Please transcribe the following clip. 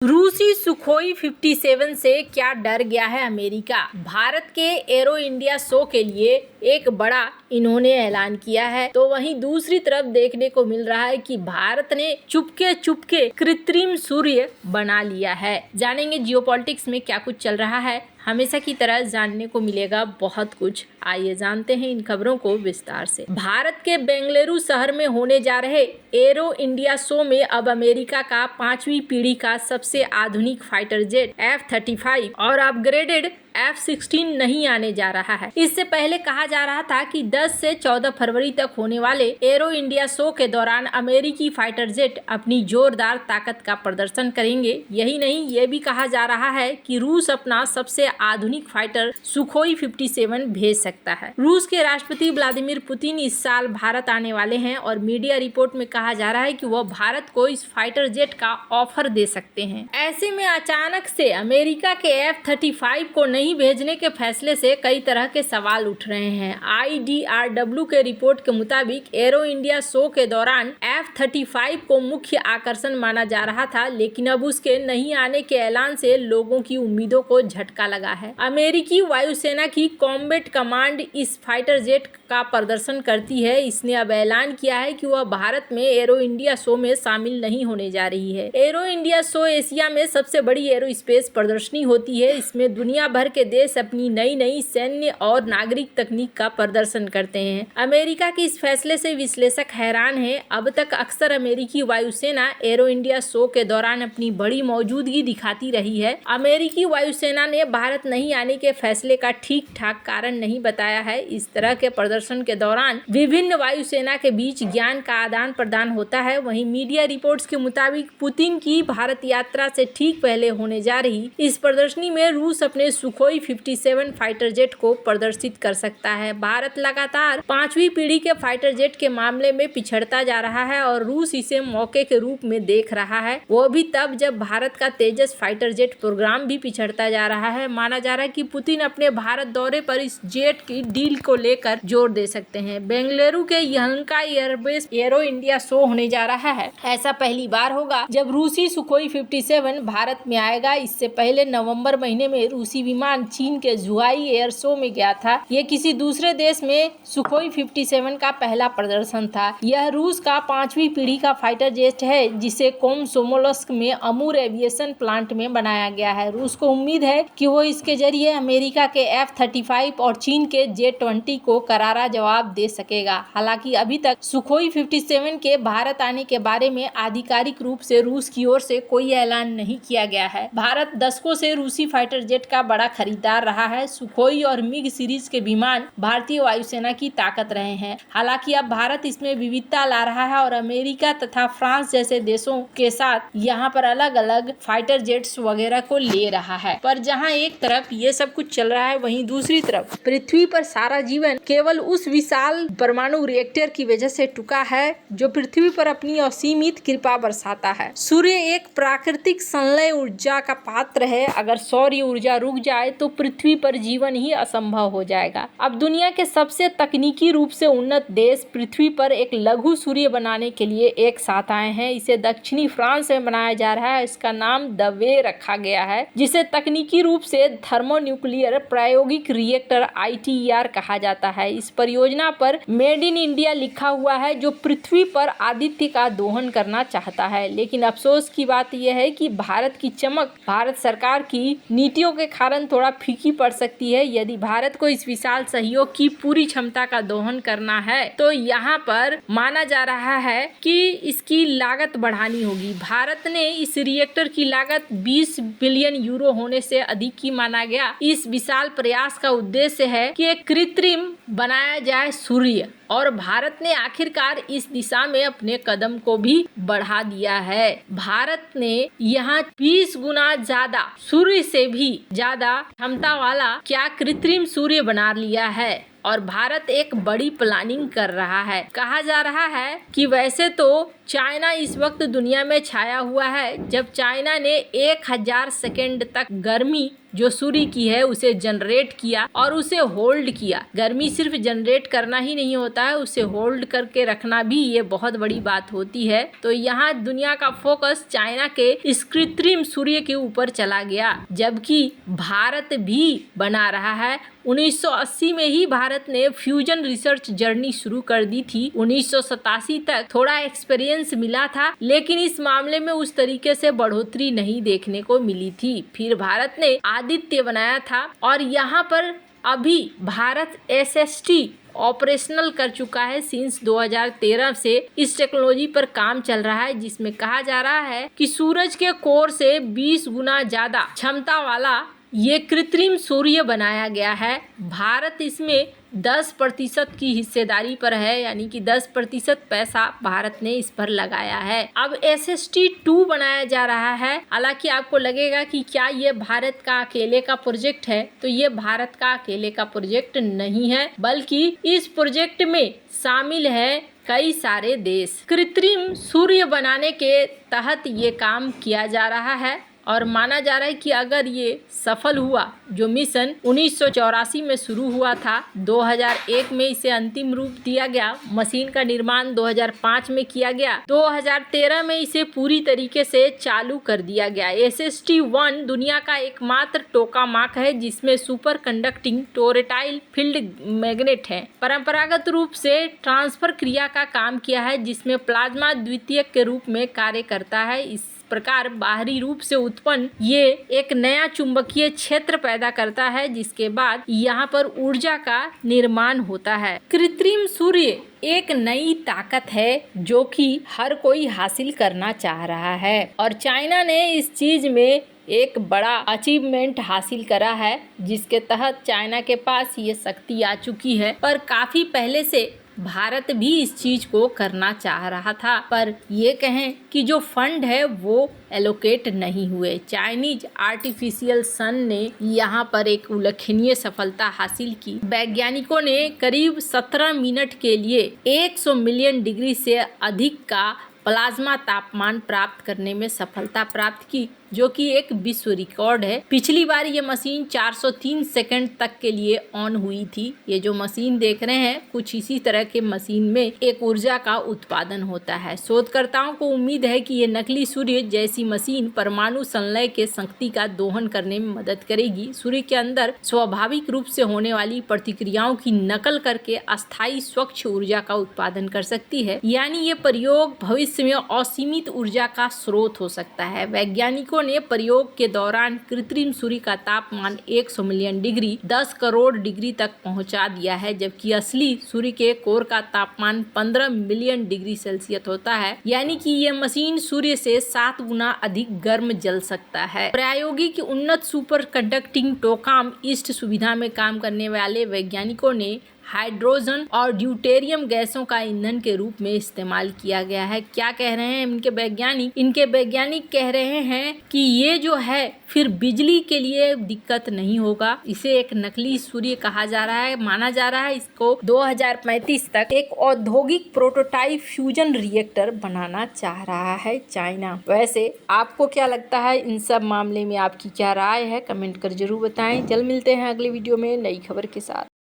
रूसी सुखोई 57 से क्या डर गया है अमेरिका। भारत के एरो इंडिया शो के लिए एक बड़ा इन्होंने ऐलान किया है, तो वहीं दूसरी तरफ देखने को मिल रहा है कि भारत ने चुपके कृत्रिम सूर्य बना लिया है। जानेंगे जियोपॉलिटिक्स में क्या कुछ चल रहा है। हमेशा की तरह जानने को मिलेगा बहुत कुछ। आइए जानते हैं इन खबरों को विस्तार से। भारत के बेंगलुरु शहर में होने जा रहे एरो इंडिया शो में अब अमेरिका का 5वीं पीढ़ी का सबसे आधुनिक फाइटर जेट F-35 और अपग्रेडेड F-16 नहीं आने जा रहा है। इससे पहले कहा जा रहा था कि 10 से 14 फरवरी तक होने वाले एरो इंडिया शो के दौरान अमेरिकी फाइटर जेट अपनी जोरदार ताकत का प्रदर्शन करेंगे। यही नहीं, ये भी कहा जा रहा है कि रूस अपना सबसे आधुनिक फाइटर सुखोई 57 भेज सकता है। रूस के राष्ट्रपति व्लादिमीर पुतिन इस साल भारत आने वाले हैं और मीडिया रिपोर्ट में कहा जा रहा है कि वह भारत को इस फाइटर जेट का ऑफर दे सकते हैं। ऐसे में अचानक से अमेरिका के F-35 को नहीं भेजने के फैसले से कई तरह के सवाल उठ रहे हैं। IDRW के रिपोर्ट के मुताबिक एरो इंडिया शो के दौरान F-35 को मुख्य आकर्षण माना जा रहा था, लेकिन अब उसके नहीं आने के ऐलान से लोगों की उम्मीदों को झटका लगा है। अमेरिकी वायुसेना की कॉम्बैट कमांड इस फाइटर जेट का प्रदर्शन करती है। इसने अब ऐलान किया है कि वह भारत में एरो इंडिया शो में शामिल नहीं होने जा रही है। एरो इंडिया शो एशिया में सबसे बड़ी एरोस्पेस प्रदर्शनी होती है। इसमें दुनिया भर के देश अपनी नई सैन्य और नागरिक तकनीक का प्रदर्शन करते हैं। अमेरिका के इस फैसले से विश्लेषक हैरान हैं। अब तक अक्सर अमेरिकी वायुसेना एरो इंडिया शो के दौरान अपनी बड़ी मौजूदगी दिखाती रही है। अमेरिकी वायुसेना ने भारत नहीं आने के फैसले का ठीक ठाक कारण नहीं बताया है। इस तरह के प्रदर्शन के दौरान विभिन्न वायुसेना के बीच ज्ञान का आदान प्रदान होता है। वहीं मीडिया रिपोर्ट्स के मुताबिक पुतिन की भारत यात्रा से ठीक पहले होने जा रही इस प्रदर्शनी में रूस अपने सुखोई 57 फाइटर जेट को प्रदर्शित कर सकता है। भारत लगातार 5वीं पीढ़ी के फाइटर जेट के मामले में पिछड़ता जा रहा है और रूस इसे मौके के रूप में देख रहा है। वो भी तब जब भारत का तेजस फाइटर जेट प्रोग्राम भी पिछड़ता जा रहा है। माना जा रहा है कि पुतिन अपने भारत दौरे पर इस जेट की डील को लेकर जोर दे सकते हैं। बेंगलुरु के Yelahanka airbase arrow India show होने जा रहा है। ऐसा पहली बार होगा जब रूसी सुखोई 57 भारत में आएगा। इससे पहले नवंबर महीने में रूसी विमान चीन के जुआई एयर शो में गया था। ये किसी दूसरे देश में सुखोई 57 का पहला प्रदर्शन था। यह रूस का 5वीं पीढ़ी का फाइटर जेट है, जिसे कोमसोमोल्स्क में अमूर एविएशन प्लांट में बनाया गया है। रूस को उम्मीद है कि वो इसके जरिए अमेरिका के F-35 और चीन के J-20 को करारा जवाब दे सकेगा। हालांकि अभी तक सुखोई 57 के भारत आने के बारे में आधिकारिक रूप से रूस की ओर से कोई ऐलान नहीं किया गया है। भारत दशकों से रूसी फाइटर जेट का बड़ा खरीदार रहा है। सुखोई और मिग सीरीज के विमान भारतीय वायुसेना की ताकत रहे हैं। हालांकि अब भारत इसमें विविधता ला रहा है और अमेरिका तथा फ्रांस जैसे देशों के साथ यहाँ पर अलग अलग फाइटर जेट्स वगैरह को ले रहा है। पर जहाँ एक तरफ ये सब कुछ चल रहा है, वहीं दूसरी तरफ पृथ्वी पर सारा जीवन केवल उस विशाल परमाणु रिएक्टर की वजह से टिका है जो पृथ्वी पर अपनी असीमित कृपा बरसाता है। सूर्य एक प्राकृतिक संलय ऊर्जा का पात्र है। अगर सौर ऊर्जा रुक जाए तो पृथ्वी पर जीवन ही असंभव हो जाएगा। अब दुनिया के सबसे तकनीकी रूप से उन्नत देश पृथ्वी पर एक लघु सूर्य बनाने के लिए एक साथ आए हैं। इसे दक्षिणी फ्रांस में बनाया जा रहा है। इसका नाम द वे रखा गया है, जिसे तकनीकी रूप से थर्मोन्यूक्लियर प्रायोगिक रिएक्टर ITER कहा जाता है। इस परियोजना पर मेड इन इंडिया लिखा हुआ है, जो पृथ्वी पर आदित्य का दोहन करना चाहता है। लेकिन अफसोस की बात यह है कि भारत की चमक भारत सरकार की नीतियों के कारण थोड़ा फीकी पड़ सकती है। यदि भारत को इस विशाल सहयोग की पूरी क्षमता का दोहन करना है तो यहाँ पर माना जा रहा है कि इसकी लागत बढ़ानी होगी। भारत ने इस रिएक्टर की लागत 20 बिलियन यूरो होने से अधिक की माना गया। इस विशाल प्रयास का उद्देश्य है कि एक कृत्रिम बनाया जाए सूर्य, और भारत ने आखिरकार इस दिशा में अपने कदम को भी बढ़ा दिया है। भारत ने यहाँ 20 गुना ज्यादा सूर्य से भी ज्यादा क्षमता वाला क्या कृत्रिम सूर्य बना लिया है। और भारत एक बड़ी प्लानिंग कर रहा है। कहा जा रहा है कि वैसे तो चाइना इस वक्त दुनिया में छाया हुआ है, जब चाइना ने 1000 सेकेंड तक गर्मी जो सूर्य की है उसे जनरेट किया और उसे होल्ड किया। गर्मी सिर्फ जनरेट करना ही नहीं होता है, उसे होल्ड करके रखना भी ये बहुत बड़ी बात होती है। तो यहाँ दुनिया का फोकस चाइना के इस कृत्रिम सूर्य के ऊपर चला गया, जबकि भारत भी बना रहा है। 1980 में ही भारत ने फ्यूजन रिसर्च जर्नी शुरू कर दी थी। 1987 तक थोड़ा एक्सपीरियंस मिला था, लेकिन इस मामले में उस तरीके से बढ़ोतरी नहीं देखने को मिली थी। फिर भारत ने आदित्य बनाया था और यहाँ पर अभी भारत SST ऑपरेशनल कर चुका है। सिंस 2013 से इस टेक्नोलॉजी पर काम चल रहा है, जिसमें कहा जा रहा है कि सूरज के कोर से 20 गुना ज्यादा क्षमता वाला ये कृत्रिम सूर्य बनाया गया है। भारत इसमें 10% की हिस्सेदारी पर है, यानी कि 10% पैसा भारत ने इस पर लगाया है। अब SST-2 बनाया जा रहा है। हालांकि आपको लगेगा कि क्या ये भारत का अकेले का प्रोजेक्ट है, तो ये भारत का अकेले का प्रोजेक्ट नहीं है, बल्कि इस प्रोजेक्ट में शामिल है कई सारे देश। कृत्रिम सूर्य बनाने के तहत ये काम किया जा रहा है और माना जा रहा है कि अगर ये सफल हुआ, जो मिशन 1984 में शुरू हुआ था, 2001 में इसे अंतिम रूप दिया गया, मशीन का निर्माण 2005 में किया गया, 2013 में इसे पूरी तरीके से चालू कर दिया गया। SST-1 दुनिया का एकमात्र टोकामाक है जिसमें सुपर कंडक्टिंग टोरेटाइल फील्ड मैग्नेट है। परंपरागत रूप से ट्रांसफर क्रिया का काम किया है, जिसमें प्लाज्मा द्वितीयक के रूप में कार्य करता है। इस प्रकार बाहरी रूप से उत्पन्न ये एक नया चुंबकीय क्षेत्र पैदा करता है, जिसके बाद यहाँ पर ऊर्जा का निर्माण होता है। कृत्रिम सूर्य एक नई ताकत है जो कि हर कोई हासिल करना चाह रहा है और चाइना ने इस चीज में एक बड़ा अचीवमेंट हासिल करा है, जिसके तहत चाइना के पास ये शक्ति आ चुकी है। पर काफी पहले से भारत भी इस चीज को करना चाह रहा था, पर ये कहें कि जो फंड है वो एलोकेट नहीं हुए। चाइनीज आर्टिफिशियल सन ने यहाँ पर एक उल्लेखनीय सफलता हासिल की। वैज्ञानिकों ने करीब 17 मिनट के लिए 100 मिलियन डिग्री से अधिक का प्लाज्मा तापमान प्राप्त करने में सफलता प्राप्त की, जो कि एक विश्व रिकॉर्ड है। पिछली बार ये मशीन 403 सेकंड तक के लिए ऑन हुई थी। ये जो मशीन देख रहे हैं, कुछ इसी तरह के मशीन में एक ऊर्जा का उत्पादन होता है। शोधकर्ताओं को उम्मीद है कि ये नकली सूर्य जैसी मशीन परमाणु संलय के शक्ति का दोहन करने में मदद करेगी। सूर्य के अंदर स्वाभाविक रूप से होने वाली प्रतिक्रियाओं की नकल करके अस्थायी स्वच्छ ऊर्जा का उत्पादन कर सकती है, यानी ये प्रयोग भविष्य में असीमित ऊर्जा का स्रोत हो सकता है। वैज्ञानिकों ने प्रयोग के दौरान कृत्रिम सूर्य का तापमान 100 मिलियन डिग्री 10 करोड़ डिग्री तक पहुंचा दिया है, जबकि असली सूर्य के कोर का तापमान 15 मिलियन डिग्री सेल्सियस होता है, यानी कि ये मशीन सूर्य से 7 गुना अधिक गर्म जल सकता है। प्रायोगिक उन्नत सुपर कंडक्टिंग टोकाम ईस्ट सुविधा में काम करने वाले वैज्ञानिकों ने हाइड्रोजन और ड्यूटेरियम गैसों का ईंधन के रूप में इस्तेमाल किया गया है। क्या कह रहे हैं इनके वैज्ञानिक कह रहे हैं कि ये जो है फिर बिजली के लिए दिक्कत नहीं होगा। इसे एक नकली सूर्य कहा जा रहा है। माना जा रहा है इसको 2035 तक एक औद्योगिक प्रोटोटाइप फ्यूजन रिएक्टर बनाना चाह रहा है चाइना। वैसे आपको क्या लगता है इन सब मामले में, आपकी क्या राय है, कमेंट कर जरूर बताएं। जल्द मिलते हैं अगले वीडियो में नई खबर के साथ।